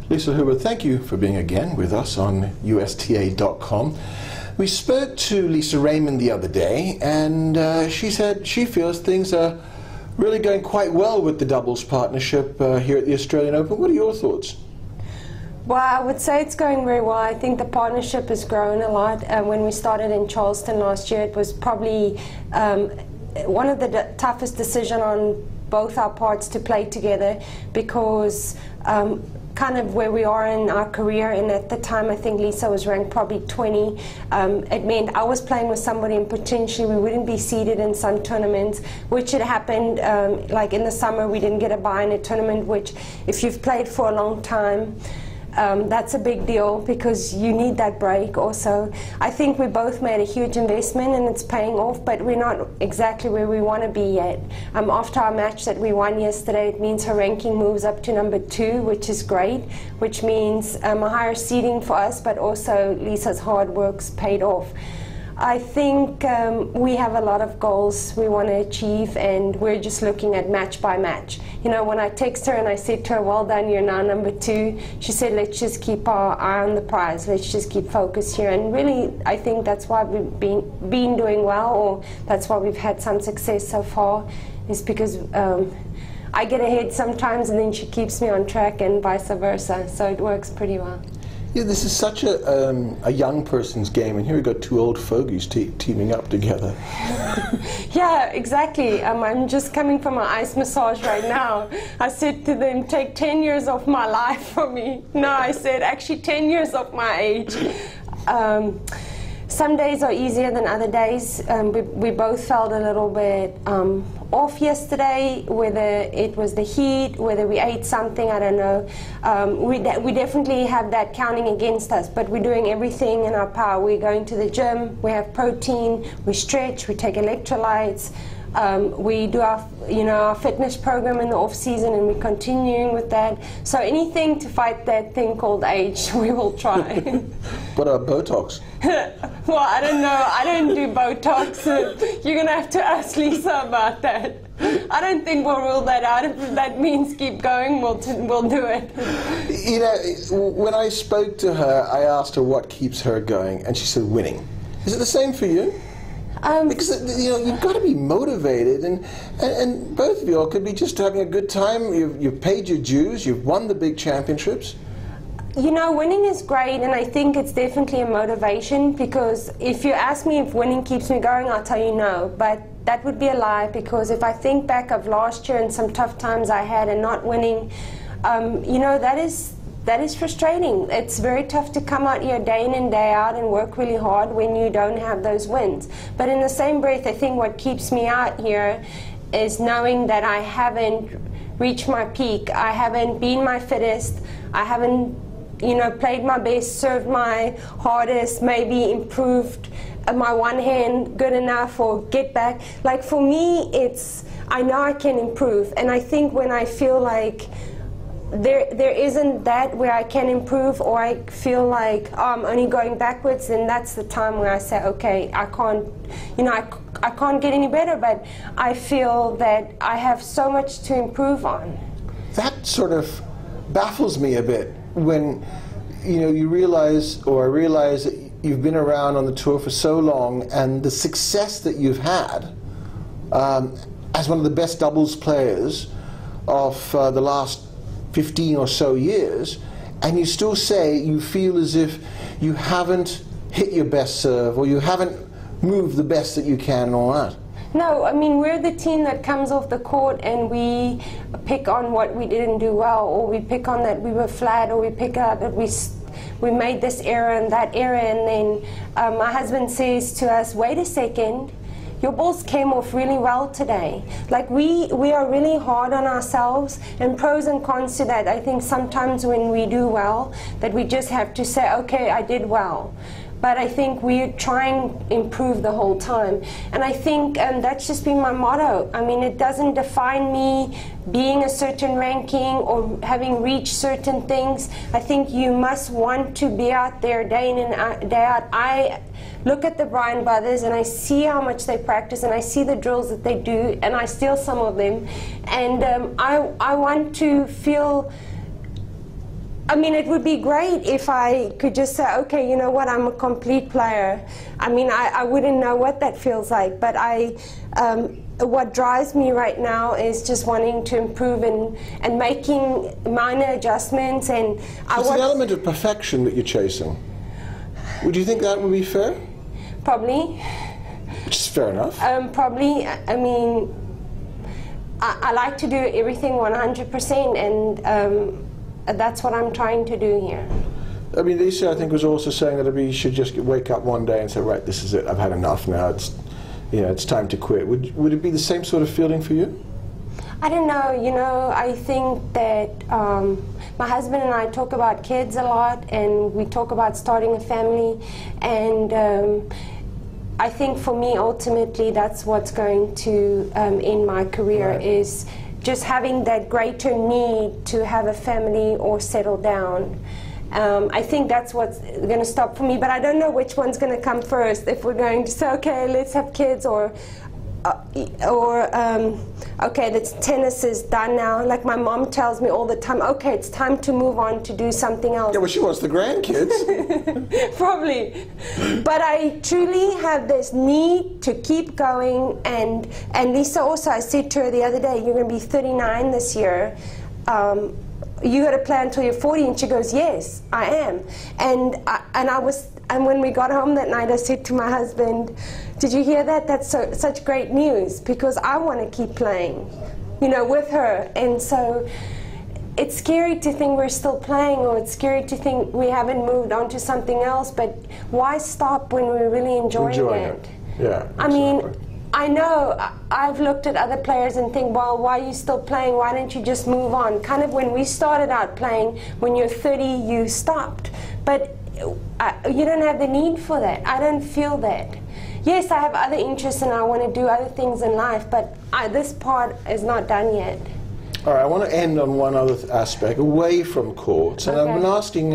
Liezel Huber, thank you for being again with us on USTA.com. We spoke to Lisa Raymond the other day, and she said she feels things are really going quite well with the doubles partnership here at the Australian Open. What are your thoughts? Well, I would say it's going very well. I think the partnership has grown a lot. When we started in Charleston last year, it was probably one of the toughest decisions on both our parts to play together, because kind of where we are in our career, and at the time I think Lisa was ranked probably 20. It meant I was playing with somebody and potentially we wouldn't be seeded in some tournaments, which had happened like in the summer. We didn't get a bye in a tournament, which if you've played for a long time, that's a big deal because you need that break also. I think we both made a huge investment and it's paying off, but we're not exactly where we want to be yet. After our match that we won yesterday, it means her ranking moves up to #2, which is great, which means a higher seeding for us, but also Lisa's hard work's paid off. I think we have a lot of goals we want to achieve, and we're just looking at match by match. You know, when I text her and I said to her, well done, you're now #2, she said, let's just keep our eye on the prize, let's just keep focused here. And really, I think that's why we've been doing well, or that's why we've had some success so far, is because I get ahead sometimes and then she keeps me on track and vice versa, so it works pretty well. Yeah, this is such a young person's game, and here we've got two old fogies teaming up together. Yeah, exactly. I'm just coming from an ice massage right now. I said to them, take 10 years off my life from me. No, I said, actually 10 years off my age. Some days are easier than other days. We both felt a little bit off yesterday, whether it was the heat, whether we ate something, I don't know. We definitely have that counting against us, but we're doing everything in our power. We're going to the gym, we have protein, we stretch, we take electrolytes. We do our fitness program in the off season, and we're continuing with that. So anything to fight that thing called age, we will try. What about Botox? Well, I don't know. I don't do Botox. You're going to have to ask Lisa about that. I don't think we'll rule that out. If that means keep going, we'll do it. You know, when I spoke to her, I asked her what keeps her going, and she said winning. Is it the same for you? Because you know, you've got to be motivated, and both of you all could be just having a good time. You've paid your dues. You've won the big championships. You know, winning is great, and I think it's definitely a motivation, because if you ask me if winning keeps me going, I'll tell you no. But that would be a lie, because if I think back of last year and some tough times I had and not winning, you know, that is frustrating. It's very tough to come out here day in and day out and work really hard when you don't have those wins. But in the same breath, I think what keeps me out here is knowing that I haven't reached my peak. I haven't been my fittest. I haven't, you know, played my best, served my hardest, maybe improved my one hand good enough or get back. Like for me, I know I can improve, and I think when I feel like there isn't that where I can improve, or I feel like I'm only going backwards, then that's the time where I say, okay, I can't, you know, I can't get any better, but I feel that I have so much to improve on. That sort of baffles me a bit when, you know, you realize, or I realize, that you've been around on the tour for so long, and the success that you've had as one of the best doubles players of the last 15 or so years, and you still say you feel as if you haven't hit your best serve, or you haven't moved the best that you can and all that. No, I mean, we're the team that comes off the court and we pick on what we didn't do well, or we pick on that we were flat, or we pick out that we made this error and that error, and then my husband says to us, wait a second, your balls came off really well today. Like we are really hard on ourselves, and pros and cons to that. I think sometimes when we do well, that we just have to say, okay, I did well. But I think we try and improve the whole time. And I think that's just been my motto. I mean, it doesn't define me being a certain ranking or having reached certain things. I think you must want to be out there day in and day out. I look at the Bryan brothers and I see how much they practice, and I see the drills that they do, and I steal some of them. And I want to feel I mean, it would be great if I could just say, okay, you know what, I'm a complete player. I mean, I wouldn't know what that feels like, but what drives me right now is just wanting to improve and making minor adjustments. And it's an element of perfection that you're chasing. Would you think that would be fair? Probably. Which is fair enough. Probably. I mean, I like to do everything 100%, and that's what I'm trying to do here. I mean, Lisa, I think, was also saying that you should just wake up one day and say, right, this is it, I've had enough now, it's time to quit. Would it be the same sort of feeling for you? I don't know, I think that my husband and I talk about kids a lot, and we talk about starting a family, and I think for me, ultimately, that's what's going to end my career, right. Is just having that greater need to have a family or settle down. I think that's what's going to stop for me, but I don't know which one's going to come first. If we're going to say, okay, let's have kids, or okay, the tennis is done now. Like my mom tells me all the time, okay, it's time to move on to do something else. Yeah, well, she wants the grandkids. Probably. But I truly have this need to keep going, and Lisa also, I said to her the other day, you're going to be 39 this year. You got to plan until you're 40, and she goes, yes, I am. And when we got home that night, I said to my husband, did you hear that? That's such great news, because I want to keep playing, with her. And so it's scary to think we're still playing, or it's scary to think we haven't moved on to something else, but why stop when we're really enjoying it? Yeah, exactly. I mean, I know I've looked at other players and think, well, why are you still playing? Why don't you just move on? Kind of when we started out playing, when you're 30, you stopped. But you don't have the need for that. I don't feel that. Yes, I have other interests and I want to do other things in life, but this part is not done yet. All right, I want to end on one other aspect, away from courts. And okay. I've been asking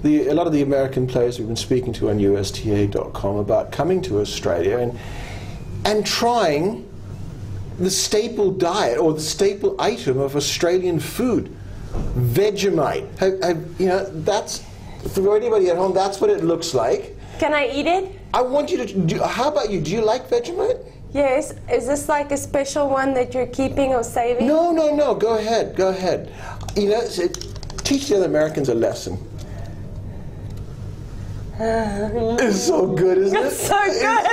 a lot of the American players we've been speaking to on USTA.com about coming to Australia and trying the staple diet, or the staple item of Australian food, Vegemite. That's, for anybody at home, that's what it looks like. Can I eat it? I want you to how about you? Do you like Vegemite? Yes. Is this like a special one that you're keeping or saving? No. Go ahead. Teach the other Americans a lesson. It's so good, isn't it? It's so good.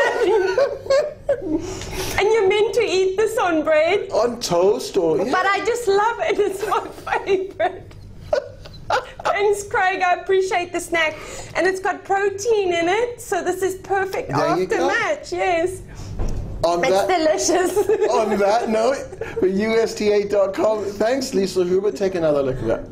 And you're meant to eat this on bread? On toast or... Yeah. But I just love it. It's my favorite. Thanks, Craig. I appreciate the snack. And it's got protein in it, so this is perfect after match. Yes. It's delicious. On that note, for USTA.com, thanks, Liezel Huber. Take another look at that.